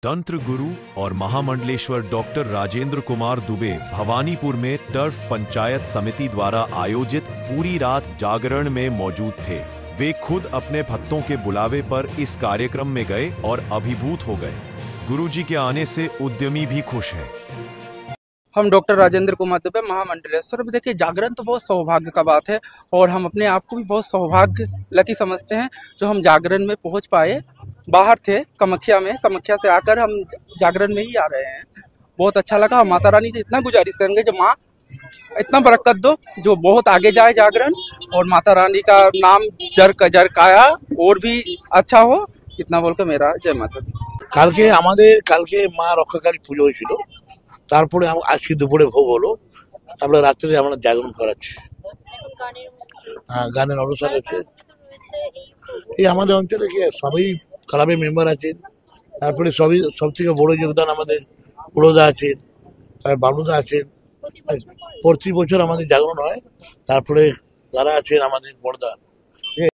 तंत्र गुरु और महामंडलेश्वर डॉक्टर राजेंद्र कुमार दुबे भवानीपुर में टर्फ पंचायत समिति द्वारा आयोजित पूरी रात जागरण में मौजूद थे। वे खुद अपने भक्तों के बुलावे पर इस कार्यक्रम में गए और अभिभूत हो गए। गुरुजी के आने से उद्यमी भी खुश हैं। हम डॉक्टर राजेंद्र कुमार दुबे महामंडलेश्वर। देखिए, जागरण तो बहुत सौभाग्य का बात है और हम अपने आप को भी बहुत सौभाग्य लकी समझते हैं जो हम जागरण में पहुंच पाए। बाहर थे कमख्या से आकर हम जागरण में ही आ रहे हैं। बहुत अच्छा लगा। माता रानी से इतना गुजारिश करेंगे जो माँ इतना बरकत दो जो बहुत आगे जाए जागरण, और माता रानी का नाम जर काया और भी अच्छा हो, इतना बोलकर मेरा जय माता दी। কালকে মা রক্ষাকালী পুজো হয়েছিল, তারপরে আজকে দুপুরে ভোগ হলো, তারপরে রাত্রে আমরা জাগরণ করাচ্ছি। হ্যাঁ, গানের অনুষ্ঠান হচ্ছে। এই আমাদের অঞ্চলে কি সবই ক্লাবের মেম্বার আছেন, তারপরে সব থেকে বড় যোগদান আমাদের বড়দা আছেন, বাবুদা আছেন। প্রতি বছর আমাদের জাগরণ হয়। তারপরে যারা আছেন আমাদের বড়দা